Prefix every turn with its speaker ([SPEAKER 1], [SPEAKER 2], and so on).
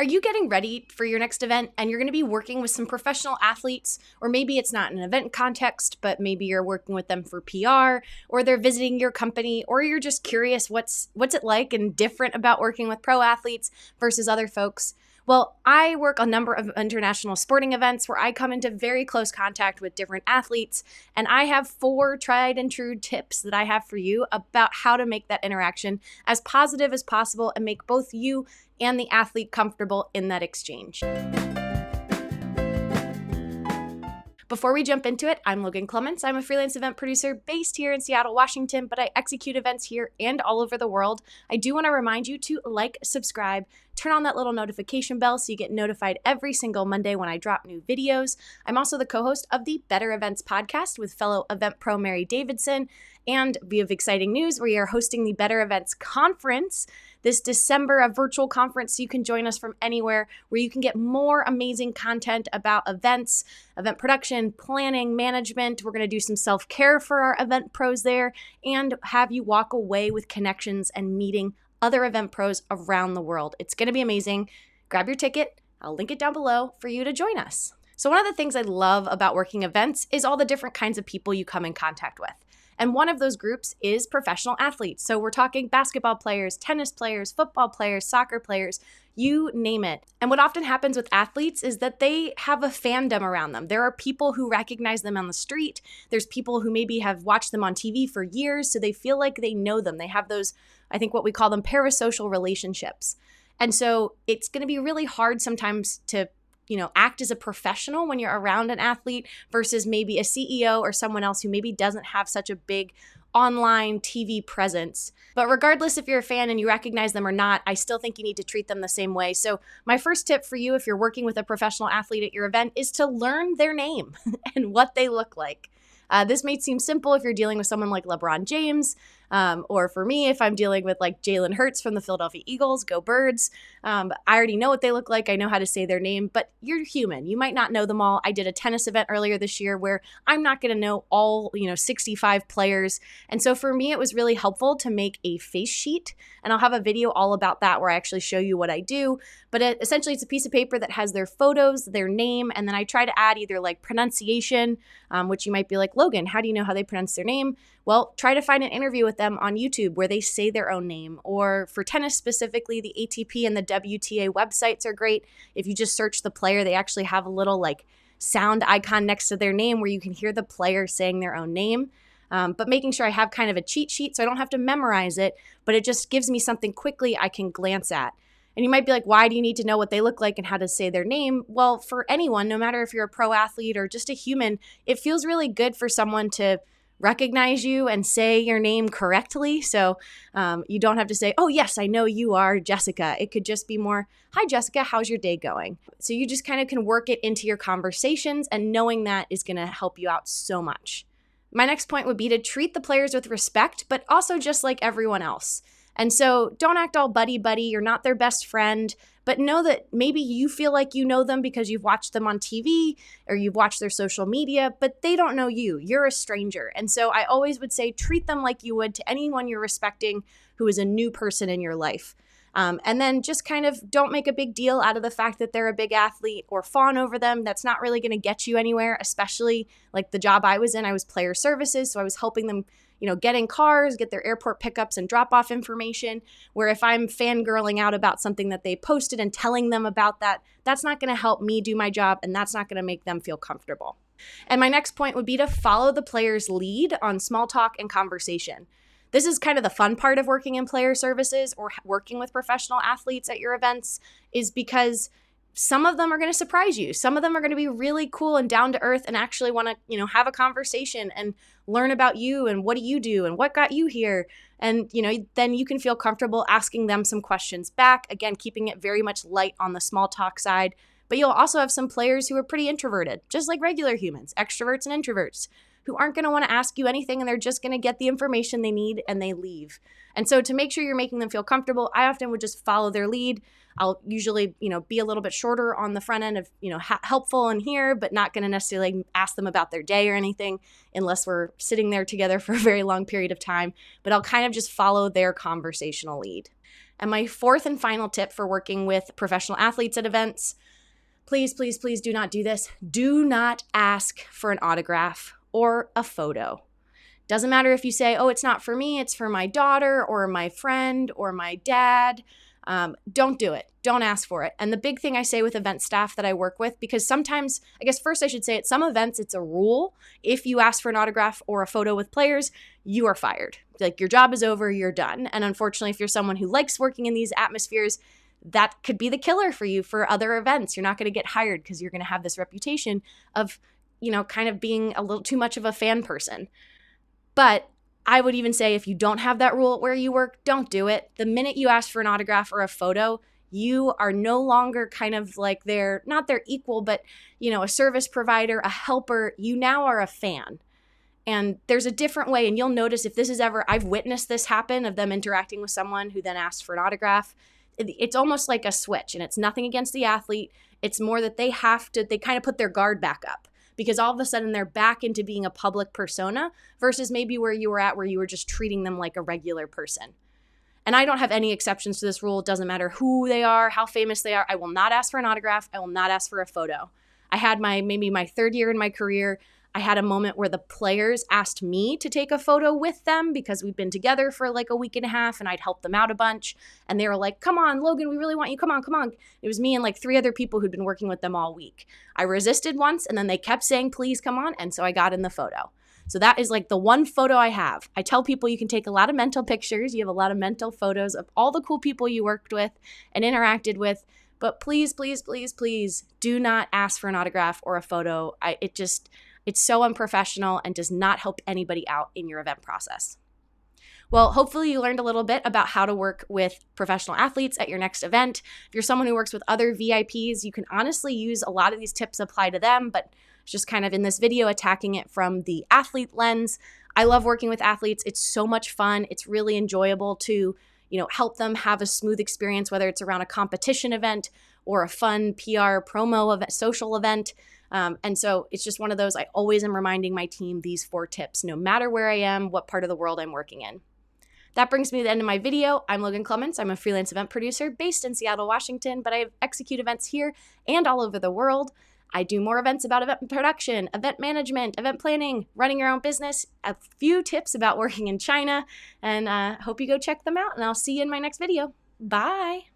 [SPEAKER 1] Are you getting ready for your next event and you're going to be working with some professional athletes, or maybe it's not an event context, but maybe you're working with them for PR, or they're visiting your company, or you're just curious what's it like and different about working with pro athletes versus other folks? Well, I work a number of international sporting events where I come into very close contact with different athletes, and I have 4 tried and true tips that I have for you about how to make that interaction as positive as possible and make both you and the athlete comfortable in that exchange. Before we jump into it, I'm Logan Clements. I'm a freelance event producer based here in Seattle, Washington, but I execute events here and all over the world. I do want to remind you to like, subscribe, turn on that little notification bell so you get notified every single Monday when I drop new videos. I'm also the co-host of the Better Events podcast with fellow event pro Mary Davidson. And we have exciting news. We are hosting the Better Events Conference this December, a virtual conference, so you can join us from anywhere, where you can get more amazing content about events, event production, planning, management. We're going to do some self-care for our event pros there and have you walk away with connections and meeting other event pros around the world. It's going to be amazing. Grab your ticket. I'll link it down below for you to join us. So one of the things I love about working events is all the different kinds of people you come in contact with. And one of those groups is professional athletes. So we're talking basketball players, tennis players, football players, soccer players, you name it. And what often happens with athletes is that they have a fandom around them. There are people who recognize them on the street. There's people who maybe have watched them on TV for years, so they feel like they know them. They have those, I think what we call them, parasocial relationships. And so it's going to be really hard sometimes to act as a professional when you're around an athlete versus maybe a CEO or someone else who maybe doesn't have such a big online TV presence. But regardless if you're a fan and you recognize them or not, I still think you need to treat them the same way. So my first tip for you, if you're working with a professional athlete at your event, is to learn their name and what they look like. This may seem simple if you're dealing with someone like LeBron James, or for me, if I'm dealing with like Jalen Hurts from the Philadelphia Eagles, go Birds. I already know what they look like. I know how to say their name, but you're human. You might not know them all. I did a tennis event earlier this year where I'm not going to know all, 65 players. And so for me, it was really helpful to make a face sheet, and I'll have a video all about that where I actually show you what I do. But essentially, it's a piece of paper that has their photos, their name, and then I try to add either like pronunciation, which you might be like, Logan, how do you know how they pronounce their name? Well, try to find an interview with them on YouTube where they say their own name. Or for tennis specifically, the ATP and the WTA websites are great. If you just search the player, they actually have a little like sound icon next to their name where you can hear the player saying their own name. But making sure I have kind of a cheat sheet so I don't have to memorize it, but it just gives me something quickly I can glance at. And you might be like, why do you need to know what they look like and how to say their name? Well, for anyone, no matter if you're a pro athlete or just a human, it feels really good for someone to recognize you and say your name correctly. So you don't have to say, oh, yes, I know you are Jessica. It could just be more, hi, Jessica, how's your day going? So you just kind of can work it into your conversations, and knowing that is going to help you out so much. My next point would be to treat the players with respect, but also just like everyone else. And so don't act all buddy-buddy. You're not their best friend, but know that maybe you feel like you know them because you've watched them on TV or you've watched their social media, but they don't know you. You're a stranger. And so I always would say treat them like you would to anyone you're respecting who is a new person in your life. And then just kind of don't make a big deal out of the fact that they're a big athlete or fawn over them. That's not really going to get you anywhere, especially like the job I was in. I was player services, so I was helping them get in cars, get their airport pickups and drop off information, where if I'm fangirling out about something that they posted and telling them about that, that's not going to help me do my job, and that's not going to make them feel comfortable. And my next point would be to follow the player's lead on small talk and conversation. This is kind of the fun part of working in player services or working with professional athletes at your events, is because some of them are going to surprise you. Some of them are going to be really cool and down to earth and actually want to, have a conversation and learn about you and what do you do and what got you here. And, then you can feel comfortable asking them some questions back. Again, keeping it very much light on the small talk side. But you'll also have some players who are pretty introverted, just like regular humans, extroverts and introverts, who aren't going to want to ask you anything, and they're just going to get the information they need and they leave. And so to make sure you're making them feel comfortable, I often would just follow their lead. I'll usually, be a little bit shorter on the front end of, helpful in here, but not going to necessarily ask them about their day or anything unless we're sitting there together for a very long period of time. But I'll kind of just follow their conversational lead. And my fourth and final tip for working with professional athletes at events, please, please, please do not do this. Do not ask for an autograph or a photo. Doesn't matter if you say, oh, it's not for me, it's for my daughter or my friend or my dad. Don't do it. Don't ask for it. And the big thing I say with event staff that I work with, because sometimes, I guess first I should say at some events, it's a rule. If you ask for an autograph or a photo with players, you are fired. Like your job is over, you're done. And unfortunately, if you're someone who likes working in these atmospheres, that could be the killer for you for other events. You're not going to get hired because you're going to have this reputation of, kind of being a little too much of a fan person. But I would even say if you don't have that rule at where you work, don't do it. The minute you ask for an autograph or a photo, you are no longer kind of like not their equal, but, a service provider, a helper. You now are a fan. And there's a different way. And you'll notice if this is ever, I've witnessed this happen of them interacting with someone who then asks for an autograph. It's almost like a switch, and it's nothing against the athlete. It's more that they kind of put their guard back up. Because all of a sudden they're back into being a public persona versus maybe where you were at where you were just treating them like a regular person. And I don't have any exceptions to this rule. It doesn't matter who they are, how famous they are. I will not ask for an autograph. I will not ask for a photo. I had maybe my third year in my career, I had a moment where the players asked me to take a photo with them because we'd been together for like a week and a half and I'd helped them out a bunch. And they were like, come on, Logan, we really want you. Come on, come on. It was me and like 3 other people who'd been working with them all week. I resisted once and then they kept saying, please come on. And so I got in the photo. So that is like the one photo I have. I tell people you can take a lot of mental pictures. You have a lot of mental photos of all the cool people you worked with and interacted with. But please, please, please, please do not ask for an autograph or a photo. It's so unprofessional and does not help anybody out in your event process. Well, hopefully you learned a little bit about how to work with professional athletes at your next event. If you're someone who works with other VIPs, you can honestly use a lot of these tips apply to them, but just kind of in this video attacking it from the athlete lens. I love working with athletes. It's so much fun. It's really enjoyable to, help them have a smooth experience, whether it's around a competition event or a fun PR promo event, social event. And so it's just one of those, I always am reminding my team these 4 tips, no matter where I am, what part of the world I'm working in. That brings me to the end of my video. I'm Logan Clements. I'm a freelance event producer based in Seattle, Washington, but I execute events here and all over the world. I do more events about event production, event management, event planning, running your own business, a few tips about working in China, and hope you go check them out, and I'll see you in my next video. Bye.